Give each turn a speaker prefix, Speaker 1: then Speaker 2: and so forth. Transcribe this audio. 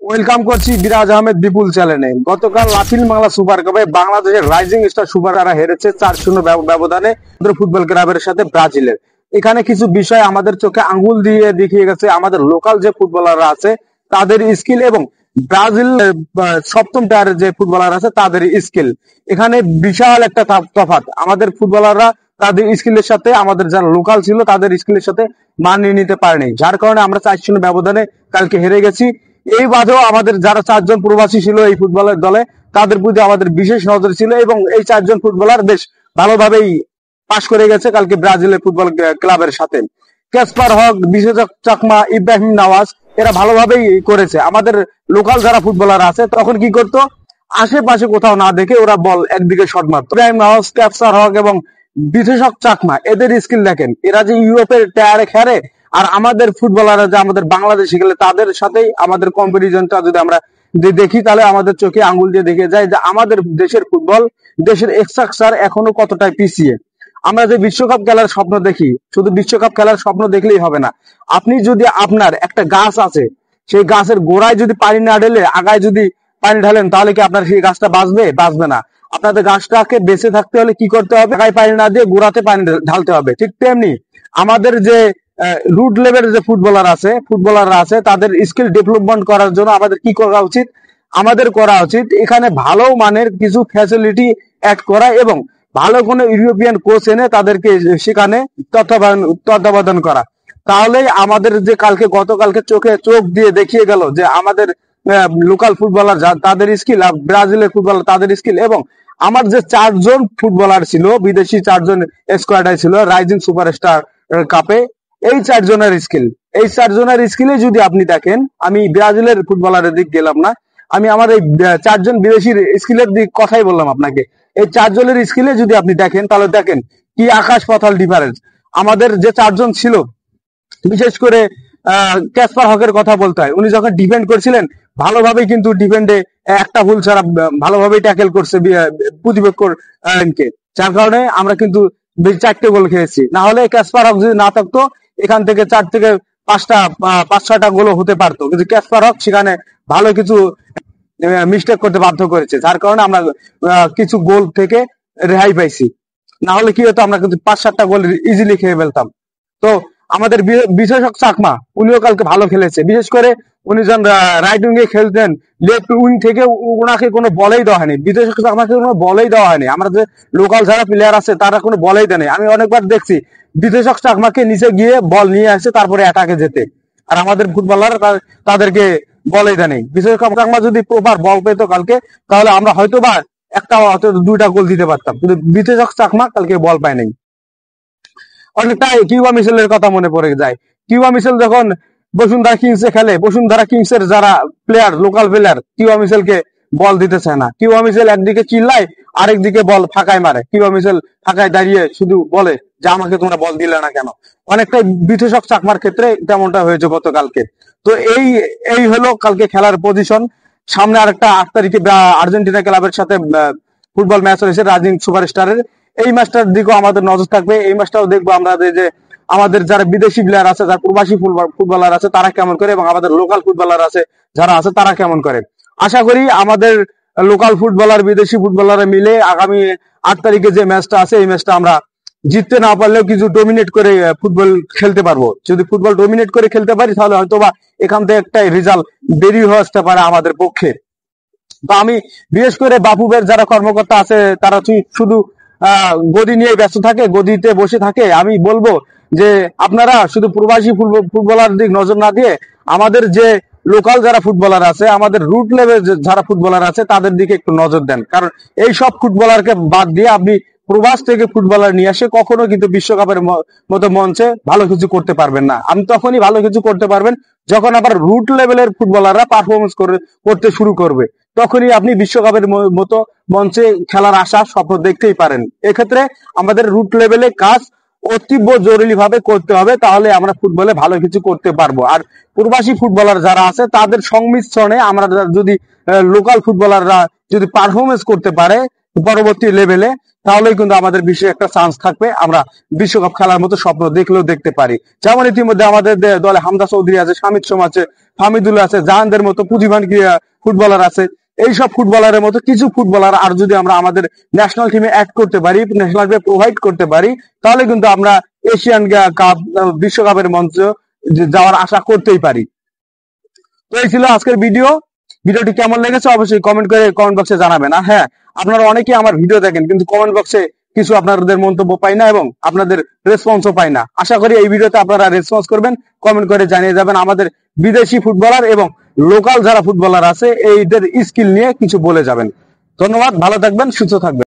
Speaker 1: Welcome করছি বিরাজ আহমেদ বিপুল চ্যানেলে। গতকাল লাফিং বাংলা সুপার কাপে বাংলাদেশের রাইজিং স্টার সুপাররা হেরেছে 4-0 ব্যবধানে ফুটবল ক্লাবের সাথে ব্রাজিলের। এখানে কিছু বিষয় আমাদের চোখে আঙ্গুল দিয়ে দেখিয়ে গেছে আমাদের লোকাল যে ফুটবলাররা আছে তাদের স্কিল এবং ব্রাজিল সপ্তম টায়ারের যে ফুটবলার আছে তাদের স্কিল। এখানে বিশাল একটা তফাৎ। আমাদের ফুটবলাররা তাদের স্কিলের সাথে আমাদের যারা লোকাল ছিল তাদের স্কিলের সাথে মানিয়ে নিতে পারেনি, যার কারণে আমরা 4-0 ব্যবধানে কালকে হেরে গেছি। এই বাদেও আমাদের যারা 4 জন প্রবাসী ছিল এই ফুটবলের দলে তাদের প্রতি আমাদের বিশেষ নজর ছিল এবং এই 4 জন ফুটবলার বেশ ভালোভাবেই পাশ করে গেছে কালকে ব্রাজিলের ফুটবল ক্লাবের সাথে। ক্যাসপার হক, বিশ্বজিৎ চাকমা, ইব্রাহিম নওয়াজ এরা ভালোভাবেই করেছে। আমাদের লোকাল যারা ফুটবলার আছে তখন কি করতো, আশেপাশে কোথাও না দেখে ওরা বল একদিকে শট মারতো। ইব্রাহিম নওয়াজ, ক্যাসপার হক এবং বিশ্বজিৎ চাকমা এদের স্কিল দেখেন। এরা যে ইউরোপের টায়ারে খেলে আর আমাদের ফুটবলাররা যে আমাদের বাংলাদেশে গেলে তাদের সাথেই আমাদের কম্পারিজনটা যদি আমরা দেখি তাহলে আমাদের চোখে আঙ্গুল দিয়ে দেখে যায় যে আমাদের দেশের ফুটবল, দেশের স্ট্রাকচার এখনো কতটাই পিছিয়ে। আমরা যে বিশ্বকাপ খেলার স্বপ্ন দেখি, শুধু বিশ্বকাপ খেলার স্বপ্ন দেখলেই হবে না। আপনি যদি আপনার একটা গাছ আছে, সেই গাছের গোড়ায় যদি পানি না ঢেলে আগায় যদি পানি ঢালেন তাহলে কি আপনার সেই গাছটা বাঁচবে? বাঁচবে না। আপনাদের গাছটাকে বেঁচে থাকতে হলে কি করতে হবে? আগায় পানি না দিয়ে গোড়াতে পানি ঢালতে হবে। ঠিক তেমনি আমাদের যে রুট লেভেলের যে ফুটবলাররা আছে তাদের স্কিল ডেভেলপমেন্ট করার জন্য আমাদের কি করা উচিত? আমাদের করা উচিত এখানে ভালো মানের কিছু ফ্যাসিলিটি অ্যাড করা এবং ভালো কোনো ইউরোপিয়ান কোচ এনে তাদেরকে সেখানে তত্ত্বাবধান করা। তাহলেই আমাদের যে গতকালকে চোখ দিয়ে দেখিয়ে গেল যে আমাদের লোকাল ফুটবলার তাদের স্কিল আর ব্রাজিলের ফুটবলার তাদের স্কিল এবং আমার যে 4 জন ফুটবলার ছিল, বিদেশি 4 জন স্কোয়াডে ছিল রাইজিং সুপারস্টার কাপে, এই 4 জনের স্কিল, এই 4 জনের স্কিলে যদি আপনি দেখেন, আমি ব্রাজিলের ফুটবলারের দিক গেলাম না, আমি আমার এই 4 জন বিদেশির স্কিলের দিক কথাই বললাম আপনাকে। এই 4 জনের স্কিলে যদি আপনি দেখেন তাহলে দেখেন কি আকাশ পাতাল ডিফারেন্স। আমাদের যে 4 জন ছিল, বিশেষ করে ক্যাসপার হকের কথা বলতে হয়, উনি যখন ডিফেন্ড করছিলেন ভালোভাবেই কিন্তু ডিফেন্ডে একটা ভুল ছাড়া ভালোভাবেই ট্যাকেল করছে প্রতিপক্ষের কে, যার কারণে আমরা কিন্তু 4টে গোল খেয়েছি। না হলে ক্যাসপার হক যদি না থাকতো এখান থেকে 4 থেকে 5-6টা গোলও হতে পারতো, কিন্তু ক্যাসপার হক সেখানে ভালো কিছু মিস্টেক করতে বাধ্য করেছে, যার কারণে আমরা কিছু গোল থেকে রেহাই পাইছি। না হলে কি হতো, আমরা কিন্তু 5-7টা গোল ইজিলি খেয়ে ফেলতাম। তো আমাদের বিশেষক চাকমা উনিও কালকে ভালো খেলেছে। বিশেষ করে উনি যখন রাইট উইং এ খেলতেন, লেফট উইং থেকে ওনাকে কোনো বলেই দেওয়া হয়নি, বিশেষক চাকমাকে কোনো বলেই দেওয়া হয়নি। আমরা যে লোকাল যারা প্লেয়ার আছে তারা কোনো বলেই দেয়নি। আমি অনেকবার দেখছি বিশেষক চাকমাকে নিচে গিয়ে বল নিয়ে আসে তারপরে অ্যাটাকে যেতে, আর আমাদের ফুটবলার তাদেরকে বলেই দেয়নি। বিশেষক চাকমা যদি প্রপার বল পেতো কালকে তাহলে আমরা হয়তো বা একটা হয়তো 2টা গোল দিতে পারতাম, কিন্তু বিশেষক চাকমা কালকে বল পায় নাই। অনেকটাই কিউবা মিশেলের কথা মনে পড়ে যায়। কিউবা মিশেল যখন বসুন্ধরা কিংসে খেলে, বসুন্ধরা কিংসের যারা প্লেয়ার, লোকাল প্লেয়ার কিউবা মিশেলকে বল দিতে চায় না। কিউবা মিশেল একদিকে চিল্লায়, আরেকদিকে বল ফাঁকায় মারে। কিউবা মিশেল ফাঁকায় দাঁড়িয়ে শুধু বলে যে আমাকে তোমরা বল দিলে না কেন। অনেকটাই বিশেষক চাকমার ক্ষেত্রে তেমনটা হয়েছে গতকালকে। তো এই হলো কালকে খেলার পজিশন। সামনে আরেকটা 8 তারিখে আর্জেন্টিনা ক্লাবের সাথে ফুটবল ম্যাচ রয়েছে রাইজিং সুপারস্টারের। এই ম্যাচটার দিকেও আমাদের নজর থাকবে। এই ম্যাচটাও দেখবো আমরা যে আমাদের যারা বিদেশি প্লেয়ার আছে, যারা প্রবাসী ফুটবলার আছে তারা কেমন করে এবং আমাদের লোকাল ফুটবলার আছে যারা আছে তারা কেমন করে। আশা করি আমাদের লোকাল ফুটবলার বিদেশি ফুটবলার মিলে আগামী 8 তারিখে যে ম্যাচটা আছে এই ম্যাচটা আমরা জিততে না পারলেও কিছু ডোমিনেট করে ফুটবল খেলতে পারবো। যদি ফুটবল ডোমিনেট করে খেলতে পারি তাহলে হয়তোবা এখান থেকে একটা রেজাল্ট বেরিয়ে আসতে পারে আমাদের পক্ষে। তো আমি বিশেষ করে বাফুফের যারা কর্মকর্তা আছে তারা শুধু গদি নিয়ে ব্যস্ত থাকে, গদিতে বসে থাকে। আমি বলবো যে আপনারা শুধু প্রবাসী ফুটবলার দিক নজর না দিয়ে আমাদের যে লোকাল যারা ফুটবলার আছে, আমাদের রুট লেভেল যারা ফুটবলার আছে তাদের দিকে একটু নজর দেন। কারণ এই সব ফুটবলারকে বাদ দিয়ে আপনি প্রবাস থেকে ফুটবলার নিয়ে আসে কখনো কিন্তু বিশ্বকাপের মতো মঞ্চে ভালো কিছু করতে পারবেন না। আপনি তখনই ভালো কিছু করতে পারবেন যখন আবার রুট লেভেলের ফুটবলাররা পারফরমেন্স করতে শুরু করবে, তখনই আপনি বিশ্বকাপের মতো মঞ্চে খেলার আশা স্বপ্ন দেখতেই পারেন। এক্ষেত্রে আমাদের রুট লেভেলে কাজ অতীব জরুরি ভাবে করতে হবে, তাহলে আমরা ফুটবলে ভালো কিছু করতে পারবো। আর প্রবাসী ফুটবলার যারা আছে তাদের সংমিশ্রণে আমরা যদি লোকাল ফুটবলাররা যদি পারফরমেন্স করতে পারে পরবর্তী লেভেলে, তাহলেই কিন্তু আমাদের বিশ্বে একটা চান্স থাকবে, আমরা বিশ্বকাপ খেলার মতো স্বপ্ন দেখলেও দেখতে পারি। যেমন ইতিমধ্যে আমাদের দলে হামদা চৌধুরী আছে, শামিদ সোম আছে, ফামিদুল আছে, জাহানদের মতো প্রতিভান ফুটবলার আছে। এইসব ফুটবলারের মতো কিছু ফুটবলার আর যদি আমরা আমাদের ন্যাশনাল টিমে অ্যাড করতে পারি, ন্যাশনাল টিমে প্রোভাইড করতে পারি, তাহলে কিন্তু আমরা এশিয়ান কাপ, বিশ্বকাপের মঞ্চ যাওয়ার আশা করতেই পারি। তো এই ছিল আজকের ভিডিওটি কেমন লেগেছে অবশ্যই কমেন্ট বক্সে জানাবেন। আর হ্যাঁ, আপনারা অনেকেই আমার ভিডিও দেখেন কিন্তু কমেন্ট বক্সে কিছু আপনাদের মন্তব্য পাই না এবং আপনাদের রেসপন্সও পাই না। আশা করি এই ভিডিওতে আপনারা রেসপন্স করবেন, কমেন্ট করে জানিয়ে যাবেন আমাদের বিদেশি ফুটবলার এবং লোকাল যারা ফুটবলার আছে এইদের স্কিল নিয়ে কিছু বলে যাবেন। ধন্যবাদ, ভালো থাকবেন, সুস্থ থাকবেন।